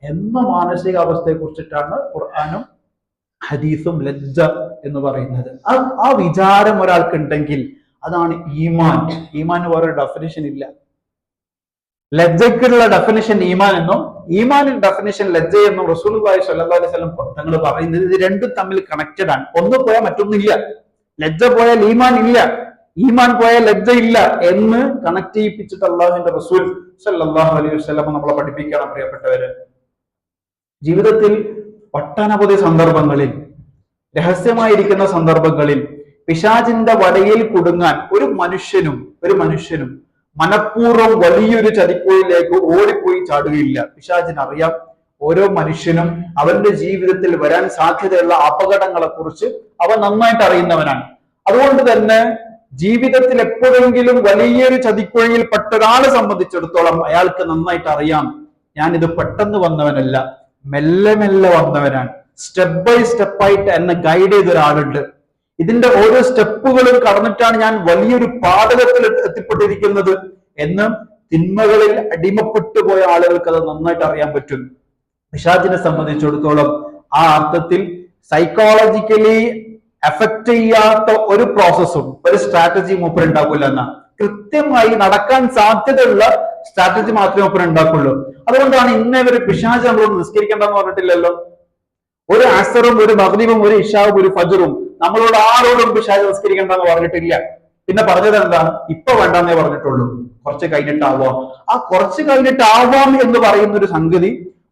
എന്ന മാനസികാവസ്ഥയെ കുറിച്ചിട്ടാണ് ഖുർആനും ഹദീസും ലജ്ജ എന്ന് പറയുന്നത്. ആ വിചാരം ഒരാൾക്ക് ഉണ്ടെങ്കിൽ അതാണ് ഈമാൻ. ഈമാൻ വേറൊരു ഡെഫിനിഷൻ ഇല്ല. ലജ്ജയ്ക്കുള്ള ഡെഫിനിഷൻ ഈമാൻ എന്നും ഈമാനിന്റെ ഡെഫിനിഷൻ ലജ്ജ എന്നും റസൂലുള്ളാഹി സ്വല്ലല്ലാഹു അലൈഹി വസല്ലം തങ്ങൾ പറയുന്നത്. ഇത് രണ്ടും തമ്മിൽ കണക്റ്റഡ് ആണ്. ഒന്ന് പോയാൽ മറ്റൊന്നില്ല. ലജ്ജ പോയാൽ ഈമാൻ ഇല്ല, ഈമാൻ പോയാൽ ലജ്ജ ഇല്ല എന്ന് കണക്ട് ചെയ്യിപ്പിച്ചിട്ട് അള്ളാഹുവിന്റെ റസൂൽ സ്വല്ലല്ലാഹു അലൈഹി വസല്ലം നമ്മളെ പഠിപ്പിക്കണം. പ്രിയപ്പെട്ടവര്, ജീവിതത്തിൽ ഒട്ടനവധി സന്ദർഭങ്ങളിൽ, രഹസ്യമായിരിക്കുന്ന സന്ദർഭങ്ങളിൽ പിശാചിന്റെ വലയിൽ കുടുങ്ങാൻ ഒരു മനുഷ്യനും മനഃപൂർവ്വം വലിയൊരു ചതിക്കുഴിയിലേക്ക് ഓടിപ്പോയി ചാടുകയില്ല. പിശാചിനറിയാം ഓരോ മനുഷ്യനും അവന്റെ ജീവിതത്തിൽ വരാൻ സാധ്യതയുള്ള അപകടങ്ങളെ കുറിച്ച് അവൻ നന്നായിട്ട് അറിയുന്നവനാണ്. അതുകൊണ്ട് തന്നെ ജീവിതത്തിൽ എപ്പോഴെങ്കിലും വലിയൊരു ചതിക്കുഴിയിൽ പെട്ട ഒരാളെ സംബന്ധിച്ചിടത്തോളം അയാൾക്ക് നന്നായിട്ട് അറിയാം, ഞാനിത് പെട്ടെന്ന് വന്നവനല്ല, മെല്ലെ മെല്ലെ വന്നവനാണ്. സ്റ്റെപ്പ് ബൈ സ്റ്റെപ്പായിട്ട് എന്നെ ഗൈഡ് ചെയ്ത ഒരാളുണ്ട്. ഇതിന്റെ ഓരോ സ്റ്റെപ്പുകളും കടന്നിട്ടാണ് ഞാൻ വലിയൊരു പാതകത്തിൽ എത്തിപ്പെട്ടിരിക്കുന്നത് എന്ന് തിന്മകളിൽ അടിമപ്പെട്ടു പോയ ആളുകൾക്ക് അത് നന്നായിട്ട് അറിയാൻ പറ്റും. പിശാചിനെ സംബന്ധിച്ചിടത്തോളം ആ അർത്ഥത്തിൽ സൈക്കോളജിക്കലി എഫക്ട് ചെയ്യാത്ത ഒരു പ്രോസസ്സും ഒരു സ്ട്രാറ്റജി മൂപ്പർ ഉണ്ടാക്കില്ല എന്ന കൃത്യമായി നടക്കാൻ സാധ്യതയുള്ള സ്ട്രാറ്റജി മാത്രമേ മൂപ്പർ ഉണ്ടാക്കുള്ളൂ. അതുകൊണ്ടാണ് ഇന്നേവരെ പിശാച് നമ്മളൊന്നും നിസ്കരിക്കേണ്ടെന്ന് പറഞ്ഞിട്ടില്ലല്ലോ. ഒരു അസറും ഒരു മഗ്രിബും ഒരു ഇശാവും ഒരു ഫജറും നമ്മളോട് ആരോടും പിശാച് നിസ്കരിക്കേണ്ടെന്ന് പറഞ്ഞിട്ടില്ല. പിന്നെ പറഞ്ഞത് എന്താ? ഇപ്പൊ വേണ്ടെന്നേ പറഞ്ഞിട്ടുള്ളൂ, കുറച്ച് കഴിഞ്ഞിട്ടാവാം. ആ കുറച്ച് കഴിഞ്ഞിട്ടാവാം എന്ന് പറയുന്ന ഒരു സംഗതി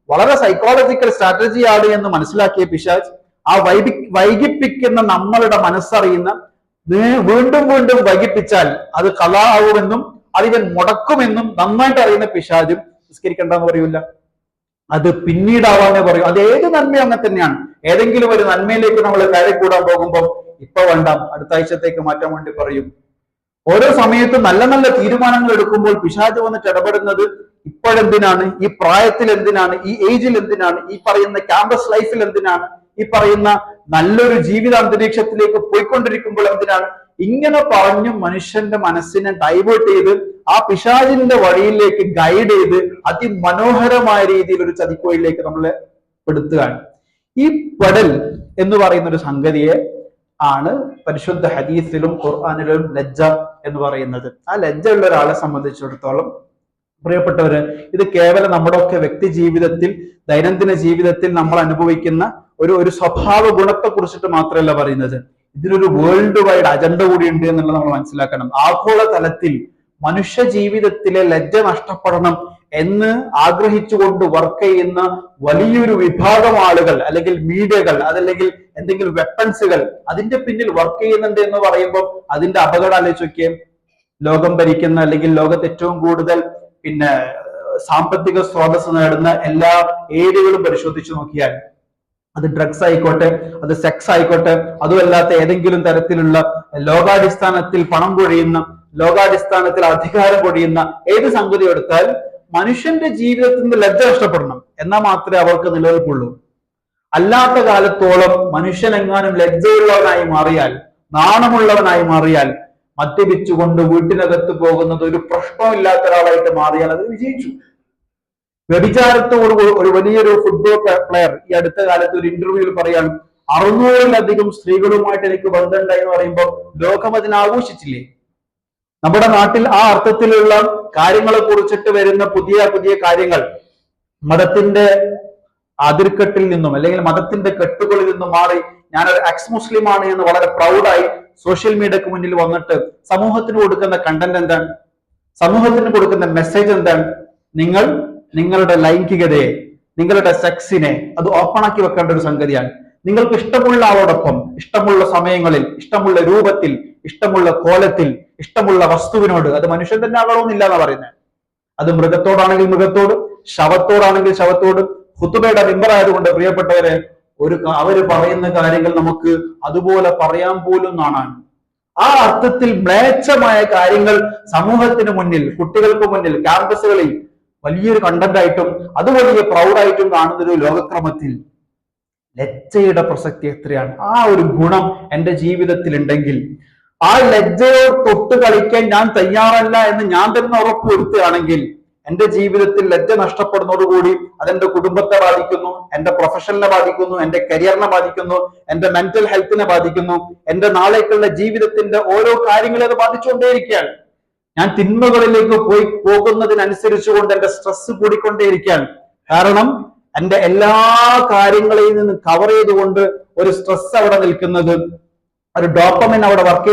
വളരെ സൈക്കോളജിക്കൽ സ്ട്രാറ്റജിയാണ് എന്ന് മനസ്സിലാക്കിയ പിശാച് ആ വൈകിപ്പിക്കുന്ന നമ്മളുടെ മനസ്സറിയുന്ന വീണ്ടും വീണ്ടും വൈകിപ്പിച്ചാൽ അത് ഖലാആവുമെന്നും അതിവൻ മുടക്കുമെന്നും നന്നായിട്ട് അറിയുന്ന പിശാചും നിസ്കരിക്കേണ്ടെന്ന് പറയൂല, അത് പിന്നീടാവാന്നേ പറയും. അത് ഏത് നന്മയും അങ്ങനെ തന്നെയാണ്. ഏതെങ്കിലും ഒരു നന്മയിലേക്ക് നമ്മൾ കയറി കൂടാൻ പോകുമ്പോൾ ഇപ്പൊ വേണ്ട, അടുത്ത ആഴ്ചത്തേക്ക് മാറ്റാൻ വേണ്ടി പറയും. ഓരോ സമയത്തും നല്ല നല്ല തീരുമാനങ്ങൾ എടുക്കുമ്പോൾ പിശാച് വന്നിട്ട് ഇടപെടുന്നത് ഇപ്പോഴെന്തിനാണ്, ഈ പ്രായത്തിൽ എന്തിനാണ്, ഈ ഏജിൽ എന്തിനാണ്, ഈ പറയുന്ന ക്യാമ്പസ് ലൈഫിൽ എന്തിനാണ്, ഈ പറയുന്ന നല്ലൊരു ജീവിത അന്തരീക്ഷത്തിലേക്ക് പോയിക്കൊണ്ടിരിക്കുമ്പോൾ എന്തിനാണ്, ഇങ്ങനെ പറഞ്ഞു മനുഷ്യന്റെ മനസ്സിനെ ഡൈവേർട്ട് ചെയ്ത് ആ പിശാചിന്റെ വഴിയിലേക്ക് ഗൈഡ് ചെയ്ത് അതിമനോഹരമായ രീതിയിൽ ഒരു ചതിക്കോയിലേക്ക് നമ്മളെ പെടുത്തുകയാണ്. ഈ പെടൽ എന്ന് പറയുന്ന ഒരു സംഗതിയെ ആണ് പരിശുദ്ധ ഹദീസിലും ഖുർആനിലും ലജ്ജ എന്ന് പറയുന്നത്. ആ ലജ്ജ ഉള്ള ഒരാളെ സംബന്ധിച്ചിടത്തോളം പ്രിയപ്പെട്ടവര്, ഇത് കേവലം നമ്മുടെ ഒക്കെ വ്യക്തി ജീവിതത്തിൽ, ദൈനംദിന ജീവിതത്തിൽ നമ്മൾ അനുഭവിക്കുന്ന ഒരു സ്വഭാവ ഗുണത്തെ കുറിച്ചിട്ട് മാത്രമല്ല പറയുന്നത്. ഇതിനൊരു വേൾഡ് വൈഡ് അജണ്ട കൂടി ഉണ്ട് എന്നുള്ളത് നമ്മൾ മനസ്സിലാക്കണം. ആഗോള തലത്തിൽ മനുഷ്യ ജീവിതത്തിലെ ലജ്ജ നഷ്ടപ്പെടണം എന്ന് ആഗ്രഹിച്ചുകൊണ്ട് വർക്ക് ചെയ്യുന്ന വലിയൊരു വിഭാഗം ആളുകൾ, അല്ലെങ്കിൽ മീഡിയകൾ, അതല്ലെങ്കിൽ എന്തെങ്കിലും വെപ്പൺസുകൾ അതിന്റെ പിന്നിൽ വർക്ക് ചെയ്യുന്നുണ്ട് എന്ന് പറയുമ്പോൾ അതിന്റെ അപകടം ആലോചിച്ച് ലോകം ഭരിക്കുന്ന, അല്ലെങ്കിൽ ലോകത്ത് ഏറ്റവും കൂടുതൽ സാമ്പത്തിക സ്രോതസ് നേടുന്ന എല്ലാ ഏരിയകളും പരിശോധിച്ചു നോക്കിയാൽ, അത് ഡ്രഗ്സ് ആയിക്കോട്ടെ, അത് സെക്സ് ആയിക്കോട്ടെ, അതുമല്ലാത്ത ഏതെങ്കിലും തരത്തിലുള്ള ലോകാടിസ്ഥാനത്തിൽ പണം പൊഴിയുന്ന, ലോകാടിസ്ഥാനത്തിൽ അധികാരം പൊഴിയുന്ന ഏത് സംഗതി എടുത്താൽ മനുഷ്യന്റെ ജീവിതത്തിൽ നിന്ന് ലജ്ജ നഷ്ടപ്പെടണം, എന്നാൽ മാത്രമേ അവർക്ക് നിലനിൽപ്പുള്ളൂ. അല്ലാത്ത കാലത്തോളം മനുഷ്യൻ എങ്ങാനും ലജ്ജയുള്ളവനായി മാറിയാൽ, നാണമുള്ളവനായി മാറിയാൽ, മദ്യപിച്ചുകൊണ്ട് വീട്ടിനകത്ത് പോകുന്നത് ഒരു പ്രശ്നമില്ലാത്ത ഒരാളായിട്ട് മാറിയാൽ അത് വിജയിച്ചു. വ്യഭിചാരത്തോട് ഒരു വലിയൊരു ഫുട്ബോൾ പ്ലെയർ ഈ അടുത്ത കാലത്ത് ഒരു ഇന്റർവ്യൂവിൽ പറയാണ്, 600-ലധികം സ്ത്രീകളുമായിട്ട് എനിക്ക് ബന്ധമുണ്ടായി എന്ന് പറയുമ്പോൾ ലോകം അതിനെ ആഘോഷിച്ചില്ലേ? നമ്മുടെ നാട്ടിൽ ആ അർത്ഥത്തിലുള്ള കാര്യങ്ങളെ കുറിച്ചിട്ട് വരുന്ന പുതിയ പുതിയ കാര്യങ്ങൾ മതത്തിന്റെ അതിർക്കെട്ടിൽ നിന്നും, അല്ലെങ്കിൽ മതത്തിന്റെ കെട്ടുകളിൽ നിന്നും മാറി ഞാനൊരു എക്സ് മുസ്ലിം ആണ് എന്ന് വളരെ പ്രൗഡായി സോഷ്യൽ മീഡിയക്ക് മുന്നിൽ വന്നിട്ട് സമൂഹത്തിന് കൊടുക്കുന്ന കണ്ടന്റ് എന്താണ്? സമൂഹത്തിന് കൊടുക്കുന്ന മെസ്സേജ് എന്താണ്? നിങ്ങളുടെ ലൈംഗികതയെ, നിങ്ങളുടെ സെക്സിനെ അത് ഓപ്പൺ ആക്കി വെക്കേണ്ട ഒരു സംഗതിയാണ്. നിങ്ങൾക്ക് ഇഷ്ടമുള്ള ആളോടൊപ്പം, ഇഷ്ടമുള്ള സമയങ്ങളിൽ, ഇഷ്ടമുള്ള രൂപത്തിൽ, ഇഷ്ടമുള്ള കോലത്തിൽ, ഇഷ്ടമുള്ള വസ്തുവിനോട്, അത് മനുഷ്യൻ തന്നെ ആകണമെന്നില്ല എന്നാ പറയുന്നത്. അത് മൃഗത്തോടാണെങ്കിൽ മൃഗത്തോട്, ശവത്തോടാണെങ്കിൽ ശവത്തോട്. ഖുതുബയുടെ മിമ്പർ ആയതുകൊണ്ട് പ്രിയപ്പെട്ടവരെ, അവര് പറയുന്ന കാര്യങ്ങൾ നമുക്ക് അതുപോലെ പറയാൻ പോലും നാണാണ്. ആ അർത്ഥത്തിൽ മ്ലേച്ഛമായ കാര്യങ്ങൾ സമൂഹത്തിന് മുന്നിൽ, കുട്ടികൾക്ക് മുന്നിൽ, ക്യാമ്പസുകളിൽ വലിയൊരു കണ്ടന്റ് ആയിട്ടും അത് വലിയ പ്രൗഡായിട്ടും കാണുന്ന ഒരു ലോകക്രമത്തിൽ ലജ്ജയുടെ പ്രസക്തി എത്രയാണ്? ആ ഒരു ഗുണം എന്റെ ജീവിതത്തിൽ ഉണ്ടെങ്കിൽ, ആ ലജ്ജയോട് തൊട്ട് കളിക്കാൻ ഞാൻ തയ്യാറല്ല എന്ന് ഞാൻ തന്നെ ഉറപ്പുവരുത്തുകയാണെങ്കിൽ, എന്റെ ജീവിതത്തിൽ ലജ്ജ നഷ്ടപ്പെടുന്നതോടുകൂടി അതെന്റെ കുടുംബത്തെ ബാധിക്കുന്നു, എന്റെ പ്രൊഫഷനെ ബാധിക്കുന്നു, എന്റെ കരിയറിനെ ബാധിക്കുന്നു, എന്റെ മെന്റൽ ഹെൽത്തിനെ ബാധിക്കുന്നു, എന്റെ നാളേക്കുള്ള ജീവിതത്തിന്റെ ഓരോ കാര്യങ്ങളെ അത് ബാധിച്ചുകൊണ്ടേയിരിക്കുകയാണ്. ഞാൻ തിന്മകളിലേക്ക് പോകുന്നതിനനുസരിച്ചുകൊണ്ട് എന്റെ സ്ട്രെസ് കൂടിക്കൊണ്ടേയിരിക്കുകയാണ്. കാരണം എന്റെ എല്ലാ കാര്യങ്ങളെയും നിന്ന് കവർ ചെയ്തുകൊണ്ട് ഒരു സ്ട്രെസ് അവിടെ നിൽക്കുന്നത്, ഒരു ഡോപ്പമിൻ അവിടെ വർക്ക്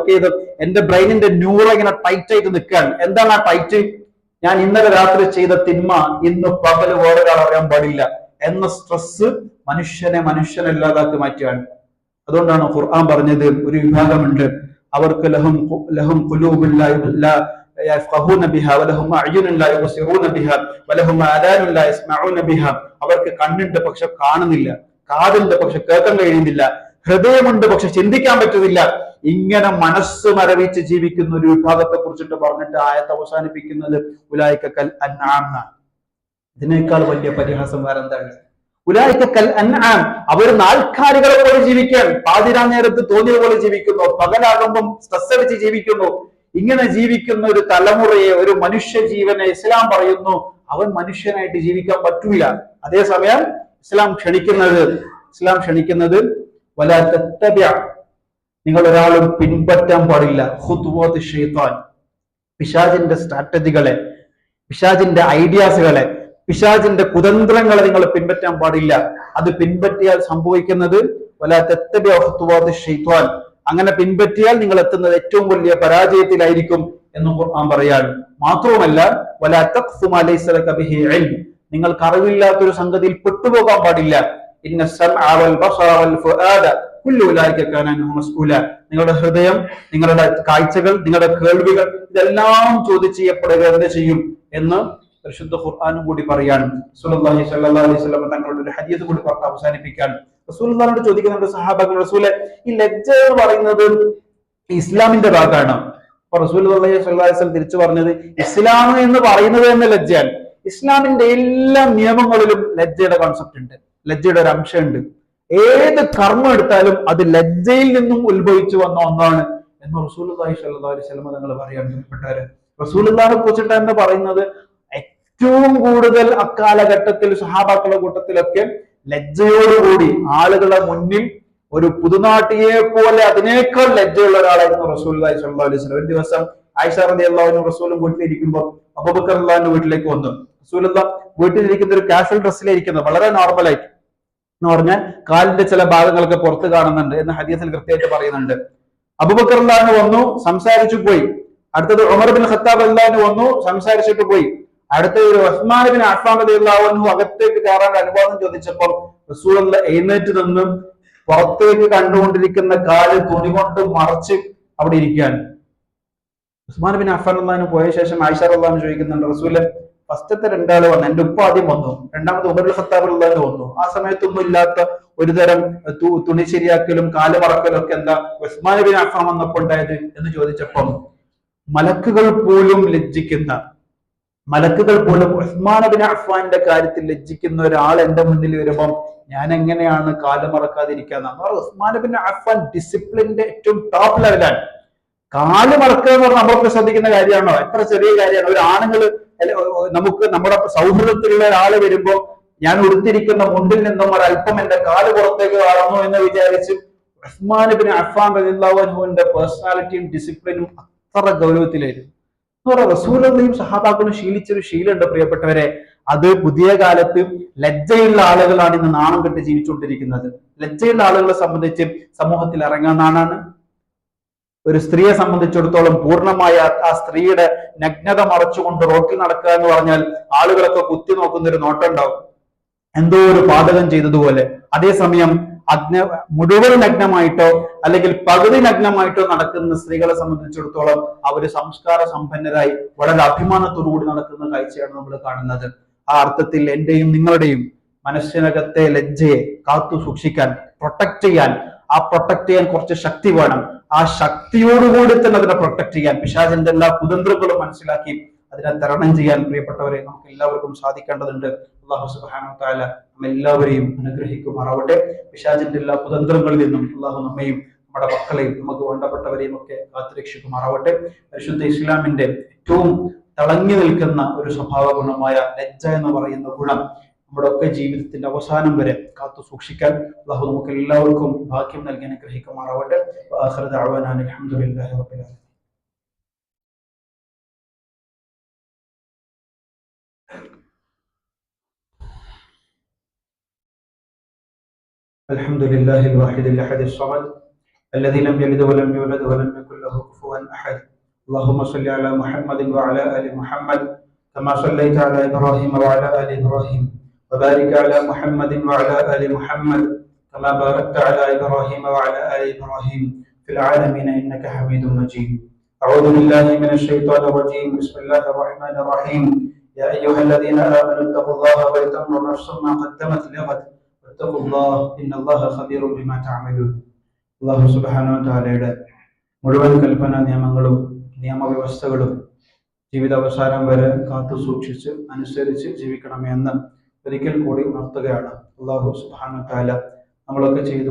ചെയ്ത് എന്റെ ബ്രെയിനിന്റെ ന്യൂറോ ഇങ്ങനെ ടൈറ്റ് ആയിട്ട് നിൽക്കുകയാണ്. എന്താണ് ആ ടൈറ്റ്? ഞാൻ ഇന്നലെ രാത്രി ചെയ്ത തിന്മ ഇന്ന് പകല് വേറൊരാൾ അറിയാൻ പാടില്ല എന്ന സ്ട്രെസ് മനുഷ്യനല്ലാതാക്കി മാറ്റുകയാണ്. അതുകൊണ്ടാണ് ഖുർആൻ പറഞ്ഞത്, ഒരു വിഭാഗമുണ്ട്, അവർക്ക് ലഹും ഖുലൂബുൻ ലാ യഫ്ഖഹൂന ബിഹാ വലഹും അഅ്യുനുൻ ലാ യുബ്സിറൂന ബിഹാ വലഹും ആദാനുൻ ലാ യസ്മഊന ബിഹാ. അവർക്ക് കണ്ണുണ്ട് പക്ഷെ കാണുന്നില്ല, കാതുണ്ട് പക്ഷെ കേൾക്കാൻ കഴിയുന്നില്ല, ഹൃദയമുണ്ട് പക്ഷെ ചിന്തിക്കാൻ പറ്റുന്നില്ല. ഇങ്ങനെ മനസ്സ് മരവിച്ച് ജീവിക്കുന്ന ഒരു വിഭാഗത്തെ കുറിച്ചിട്ട് പറഞ്ഞിട്ട് ആയത്ത് അവസാനിപ്പിക്കുന്നത് ഉലൈക കൽ അൻആം. ഇതിനേക്കാൾ വലിയ പരിഹാസം വേറെ എന്താണ്? ഉലൈക കൽ അൻആം, അവർ നാൽക്കാലികളെ പോലെ ജീവിക്കാൻ, പാതിരാ നേരത്ത് തോന്നിയ പോലെ ജീവിക്കുന്നു, പകലാകുമ്പം സ്ട്രെസ് അടിച്ച് ജീവിക്കുന്നു. ഇങ്ങനെ ജീവിക്കുന്ന ഒരു തലമുറയെ, ഒരു മനുഷ്യ ജീവനെ ഇസ്ലാം പറയുന്നു അവൻ മനുഷ്യനായിട്ട് ജീവിക്കാൻ പറ്റൂല. അതേസമയം ഇസ്ലാം ക്ഷണിക്കുന്നത് വലാ തത്തബിഅ, നിങ്ങൾ ഒരാളും പിൻപറ്റാൻ പാടില്ല ഖുതുവാത്ത് ശൈത്താൻ, പിശാചിന്റെ സ്ട്രാറ്റജികളെ, പിശാചിന്റെ ഐഡിയാസുകളെ, പിശാചിന്റെ കുതന്ത്രങ്ങളെ നിങ്ങൾ പിൻപറ്റാൻ പാടില്ല. അത് പിൻപറ്റിയാൽ സംഭവിക്കുന്നത് വലാ തത്തബിഅ ഖുതുവാത്ത് ശൈത്താൻ, അങ്ങനെ പിൻപറ്റിയാൽ നിങ്ങൾ എത്തുന്നത് ഏറ്റവും വലിയ പരാജയത്തിലായിരിക്കും എന്ന് ഖുർആൻ പറയാണ്. മാത്രവുമല്ല വലാ തഖ്ഫു മാ ലൈസ ലക ബിഹി ഇൽം, നിങ്ങൾക്ക് അറിവില്ലാത്തൊരു സംഗതിയിൽ പെട്ടുപോകാൻ പാടില്ല. ഇന്ന സമഅ വൽ ബസറ വൽ ഫുആദ കുല്ലു ഉലൈക കാന അൻഹു മസ്ഊല, നിങ്ങളുടെ ഹൃദയം, നിങ്ങളുടെ കാഴ്ചകൾ, നിങ്ങളുടെ കേൾവികൾ ഇതെല്ലാം ചോദ്യം ചെയ്യപ്പെടുക എന്ത് ചെയ്യും എന്ന് പരിശുദ്ധ ഖുർആനും കൂടി പറയാണ്. റസൂലുള്ളാഹി സ്വല്ലല്ലാഹു അലൈഹി വസല്ലം തങ്ങളുടെ ഒരു ഹദീസ് കൂടി പറഞ്ഞ് അവസാനിപ്പിക്കാൻ റസൂലുള്ളാഹിനോട് ചോദിക്കുന്നുണ്ട് സഹാബാക്കൾ, റസൂലെ ഈ ലജ്ജ എന്ന് പറയുന്നത് ഇസ്ലാമിന്റെ ഭാഗമാണ്. അപ്പൊ റസൂലുള്ളാഹി സ്വല്ലല്ലാഹു അലൈഹി വസല്ലം തിരിച്ചു പറഞ്ഞത് ഇസ്ലാം എന്ന് പറയുന്നത് തന്നെ ലജ്ജയാണ്. ഇസ്ലാമിന്റെ എല്ലാ നിയമങ്ങളിലും ലജ്ജയുടെ കോൺസെപ്റ്റ് ഉണ്ട്, ലജ്ജയുടെ ഒരു അംശമുണ്ട്. ഏത് കർമ്മം എടുത്താലും അത് ലജ്ജയിൽ നിന്നും ഉത്ഭവിച്ചു വന്ന ഒന്നാണ് എന്ന് റസൂലുള്ളാഹി സ്വല്ലല്ലാഹു അലൈഹി വസല്ലം തങ്ങൾ പറയാൻ ബന്ധപ്പെട്ടവര്. റസൂലുള്ളാഹിനെ കുറിച്ചിട്ട് എന്ന് പറയുന്നത് ഏറ്റവും കൂടുതൽ അക്കാലഘട്ടത്തിൽ സ്വഹാബാക്കളുടെ കൂട്ടത്തിലൊക്കെ ലജ്ജയോടുകൂടി ആളുകളെ മുന്നിൽ ഒരു പുതുനാട്ടിയെ പോലെ അതിനേക്കാൾ ലജ്ജയുള്ള ഒരാളായിരുന്നു റസൂലുള്ളാഹി സ്വല്ലല്ലാഹു അലൈഹി വസല്ലം. ഒരു ദിവസം ആയിഷ റളിയല്ലാഹു അൻഹ റസൂലും വീട്ടിലിരിക്കുമ്പോൾ അബൂബക്കർ റളിയല്ലാഹു വീട്ടിലേക്ക് വന്നു. റസൂലുള്ളാഹി വീട്ടിലിരിക്കുന്ന ഒരു കാഷ്വൽ ഡ്രസ്സിലിരിക്കുന്നത്, വളരെ നോർമലായിട്ട് എന്ന് പറഞ്ഞാൽ കാലിന്റെ ചില ഭാഗങ്ങളൊക്കെ പുറത്ത് കാണുന്നുണ്ട് എന്ന് ഹദീസിൽ കൃത്യമായിട്ട് പറയുന്നുണ്ട്. അബൂബക്കർ റളിയല്ലാഹു വന്നു, സംസാരിച്ചു പോയി. അടുത്തത് ഉമർ ബിൻ ഖത്താബ് റളിയല്ലാഹു വന്നു, സംസാരിച്ചിട്ട് പോയി. അടുത്ത ഒരു ഉസ്മാൻ ബിൻ അഫ്ഫാൻ റളിയല്ലാഹു അൻഹു അകത്തേക്ക് കയറാൻ അനുവാദം ചോദിച്ചപ്പോൾ റസൂലുള്ള എഴുന്നേറ്റ് നിന്ന് പുറത്തേക്ക് കണ്ടുകൊണ്ടിരിക്കുന്ന കാല് തുണി കൊണ്ട് മറച്ച് അവിടെ ഇരിക്കുകയാണ്. ഉസ്മാൻ ബിൻ അഫ്ഫാൻ റളിയല്ലാഹു പോയ ശേഷം ആയിഷ റളിയല്ലാഹു ചോദിക്കുന്നുണ്ട്, റസൂലെ ഫസ്റ്റത്തെ രണ്ടാള് വന്നു, എന്റെ ഉപ്പ ആദ്യം വന്നു, രണ്ടാമത് ഉമർ ഖത്താബ് റളിയല്ലാഹു വന്നു, ആ സമയത്തൊന്നും ഇല്ലാത്ത ഒരു തരം തുണി ശരിയാക്കലും കാല് മറക്കലും ഒക്കെ എന്താ ഉസ്മാൻ ബിൻ അഫ്ഫാൻ വന്നപ്പോൾ ഉണ്ടായത് എന്ന് ചോദിച്ചപ്പം മലക്കുകൾ പോലും ഉസ്മാൻ ബിൻ അഫ്ഫാന്റെ കാര്യത്തിൽ ലജ്ജിക്കുന്ന ഒരാൾ എന്റെ മുന്നിൽ വരുമ്പം ഞാൻ എങ്ങനെയാണ് കാല് മറക്കാതിരിക്കാന്ന്. ഉസ്മാൻ ബിൻ അഫ്ഫാൻ ഡിസിപ്ലിന്റെ ഏറ്റവും ടോപ്പ് ലെവലാണ്. കാല് മറക്കുക എന്ന് പറഞ്ഞാൽ നമ്മളൊക്കെ ശ്രദ്ധിക്കുന്ന കാര്യമാണോ? എത്ര ചെറിയ കാര്യമാണ്. ഒരു ആണുങ്ങൾ നമുക്ക് നമ്മുടെ സൗഹൃദത്തിലുള്ള ഒരാള് വരുമ്പോ ഞാൻ ഉടുത്തിരിക്കുന്ന മുണ്ടിൽ നിന്നും ഒരല്പം എന്റെ കാല് പുറത്തേക്ക് വളർന്നു എന്ന് വിചാരിച്ച് ഉസ്മാൻ ബിൻ അഫ്ഫാൻ റളിയല്ലാഹു അൻഹുവിന്റെ പേഴ്സണാലിറ്റിയും ഡിസിപ്ലിനും അത്ര ഗൗരവത്തിലായിരുന്നു. എന്ന് പറഞ്ഞാൽ റസൂലുള്ളാഹിയും സഹാബാക്കളും ശീലിച്ചൊരു ശീലമുണ്ട് പ്രിയപ്പെട്ടവരെ. അത് പുതിയ കാലത്ത് ലജ്ജയുള്ള ആളുകളാണ് ഇന്ന് നാണം കെട്ട് ജീവിച്ചുകൊണ്ടിരിക്കുന്നത്. ലജ്ജയുള്ള ആളുകളെ സംബന്ധിച്ച് സമൂഹത്തിൽ ഇറങ്ങാൻ നാണാണ്. ഒരു സ്ത്രീയെ സംബന്ധിച്ചിടത്തോളം പൂർണ്ണമായ ആ സ്ത്രീയുടെ നഗ്നത മറച്ചുകൊണ്ട് റോട്ടിൽ നടക്കുക എന്ന് പറഞ്ഞാൽ ആളുകളൊക്കെ കുത്തി നോക്കുന്ന ഒരു നോട്ടം ഉണ്ടാവും, എന്തോ ഒരു പാതകം ചെയ്തതുപോലെ. അതേസമയം മുഴുവൻ നഗ്നമായിട്ടോ അല്ലെങ്കിൽ പകുതി നഗ്നമായിട്ടോ നടക്കുന്ന സ്ത്രീകളെ സംബന്ധിച്ചിടത്തോളം അവര് സംസ്കാര സമ്പന്നരായി വളരെ അഭിമാനത്തോടുകൂടി നടക്കുന്ന കാഴ്ചയാണ് നമ്മൾ കാണുന്നത്. ആ അർത്ഥത്തിൽ എന്റെയും നിങ്ങളുടെയും മനസ്സിനകത്തെ ലജ്ജയെ കാത്തു സൂക്ഷിക്കാൻ, പ്രൊട്ടക്ട് ചെയ്യാൻ കുറച്ച് ശക്തി വേണം. ആ ശക്തിയോടുകൂടി തന്നെ അതിനെ പ്രൊട്ടക്ട് ചെയ്യാൻ, പിശാചിന്റെ എല്ലാ കുതന്ത്രങ്ങളും മനസ്സിലാക്കി അതിനെ തരണം ചെയ്യാൻ പ്രിയപ്പെട്ടവരെ നമുക്ക് എല്ലാവർക്കും സാധിക്കേണ്ടതുണ്ട്. അല്ലാഹു സുബ്ഹാനഹു വ തആല നമ്മെല്ലാവരെയും അനുഗ്രഹിക്കുമാറാവട്ടെ. പിശാചിന്റെ എല്ലാ കുതന്ത്രങ്ങളിൽ നിന്നും അല്ലാഹു നമ്മയും നമ്മുടെ മക്കളെയും നമുക്ക് വേണ്ടപ്പെട്ടവരെയും ഒക്കെ കാത്തുരക്ഷിക്കുമാറാവട്ടെ. പരിശുദ്ധ ഇസ്ലാമിന്റെ ഏറ്റവും തിളങ്ങി നിൽക്കുന്ന ഒരു സ്വഭാവ ഗുണമായ ലജ്ജ എന്ന് പറയുന്ന ഗുണം നമ്മുടെ ഒക്കെ ജീവിതത്തിന്റെ അവസാനം വരെ കാത്തു സൂക്ഷിക്കാൻ അല്ലാഹു നമുക്ക് എല്ലാവർക്കും ഭാഗ്യം നൽകി അനുഗ്രഹിക്കുമാറാവട്ടെ. ആഖിറു ദഅവാനാ അൽഹംദുലില്ലാഹി റബ്ബിൽ ആലമീൻ. الحمد لله الواحد الأحد الصمد الذي لم يلد ولم يولد ولم يكن له كفوا أحد. اللهم صل على محمد وعلى آل محمد كما صليت على إبراهيم وعلى آل إبراهيم وبارك على محمد وعلى آل محمد كما باركت على إبراهيم وعلى آل إبراهيم في العالمين إنك حميد مجيد. أعوذ بالله من الشيطان الرجيم. بسم الله الرحمن الرحيم. يا أيها الذين آمنوا اتقوا الله ولتنظر نفس ما قدمت لغد واتقوا الله إن الله خبير بما تعملون. അല്ലാഹു സുബ്ഹാനഹു വ തആലയുടെ മുഴുവൻ കൽപ്പന നിയമങ്ങളും നിയമവ്യവസ്ഥകളും ജീവിതാവസാനം വരെ കാത്തു സൂക്ഷിച്ച് അനുസരിച്ച് ജീവിക്കണമെന്ന് ഒരിക്കൽ കൂടി ഉണർത്തുകയാണ്. അല്ലാഹു സുബ്ഹാനഹു വ തആല നമ്മളൊക്കെ ചെയ്തു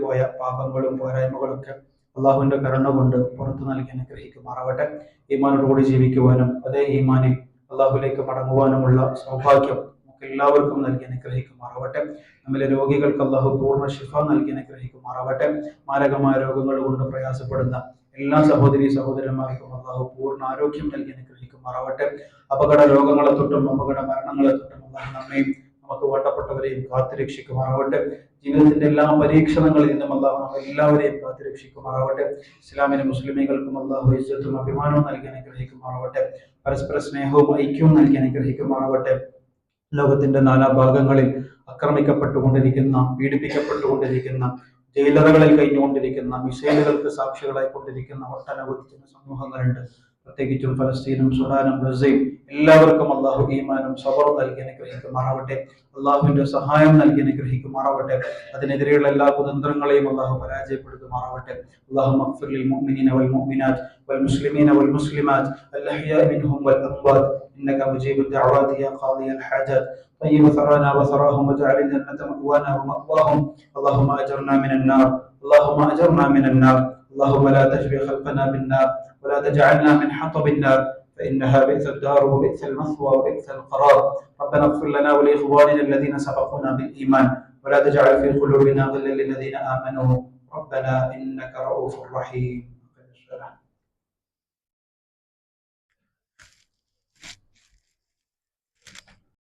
പോയ പാപങ്ങളും പോരായ്മകളൊക്കെ അള്ളാഹുവിന്റെ കരുണ കൊണ്ട് പുറത്തു നൽകി അനുഗ്രഹിക്കുമാറാവട്ടെ. ഈമാനോടുകൂടി ജീവിക്കുവാനും അതേ ഈമാനിൽ അള്ളാഹുലേക്ക് മടങ്ങുവാനുമുള്ള സൗഭാഗ്യം നമുക്ക് എല്ലാവർക്കും നൽകി അനുഗ്രഹിക്കുമാറാവട്ടെ. നമ്മിലെ രോഗികൾക്ക് അള്ളാഹു പൂർണ്ണ ശിഫ നൽകി അനുഗ്രഹിക്കുമാറാവട്ടെ. മാരകമായ രോഗങ്ങൾ കൊണ്ട് പ്രയാസപ്പെടുന്ന എല്ലാ സഹോദരന്മാർക്കും അള്ളാഹു പൂർണ്ണ ആരോഗ്യം നൽകി അനുഗ്രഹിക്കുമാറാവട്ടെ. അപകട രോഗങ്ങളെ തൊട്ടും അപകട മരണങ്ങളെ തൊട്ടും അള്ളാഹു നമ്മയും നമുക്ക് വേണ്ടപ്പെട്ടവരെയും കാത്തുരക്ഷിക്കുമാറാവട്ടെ. ജീവിതത്തിന്റെ എല്ലാ പരീക്ഷണങ്ങളിൽ നിന്നും അള്ളാഹു നമ്മൾ എല്ലാവരെയും കാത്തുരക്ഷിക്കുമാറാവട്ടെ. ഇസ്ലാമിനും മുസ്ലിമീങ്ങൾക്കും അള്ളാഹു ഇസ്സത്തും അഭിമാനവും നൽകി അനുഗ്രഹിക്കുമാറാവട്ടെ. പരസ്പര സ്നേഹവും ഐക്യവും നൽകി അനുഗ്രഹിക്കുമാറാവട്ടെ. ലോകത്തിന്റെ നാനാഭാഗങ്ങളിൽ ആക്രമിക്കപ്പെട്ടുകൊണ്ടിരിക്കുന്ന, പീഡിപ്പിക്കപ്പെട്ടുകൊണ്ടിരിക്കുന്ന, ജയിലറകളിൽ കഴിഞ്ഞുകൊണ്ടിരിക്കുന്ന, മിസൈലുകൾക്ക് സാക്ഷികളായിക്കൊണ്ടിരിക്കുന്ന ഒട്ടനവധി ജനസമൂഹങ്ങളുണ്ട്. പ്രത്യേകിച്ചും ഫലസ്തീനും സുഡാനും ഗസയും എല്ലാവർക്കും അള്ളാഹു ഈമാനും സബറും നൽകി അനുഗ്രഹിക്കുമാറാവട്ടെ. അള്ളാഹുവിന്റെ സഹായം നൽകി അനുഗ്രഹിക്കുമാറാവട്ടെ. അതിനെതിരെയുള്ള എല്ലാ കുതന്ത്രങ്ങളെയും അള്ളാഹു പരാജയപ്പെടുത്തുമാറാവട്ടെ. അല്ലാഹുമ്മ ഗ്ഫിർ ലിൽ മുഅ്മിനീന വൽ മുഅ്മിനാത്ത് വൽ മുസ്ലിമീന വൽ മുസ്ലിമാത്ത് അൽഅഹ്യാഇ മിൻഹും വൽ അംവാത്ത് إنك مجيب الدعوات يا قاضي الحاجات طيب ثرانا وثراهم واجعل الجنة مأوانا ومأواهم اللهم أجرنا من النار اللهم أجرنا من النار اللهم لا تجري خلقنا بالنار ولا تجعلنا من حطب النار فإنها بئس الدار وبئس المثوى وبئس القرار ربنا اغفر لنا ولإخواننا الذين سبقونا بالإيمان ولا تجعل في قلوبنا غلا للذين آمنوا ربنا إنك رؤوف رحيم.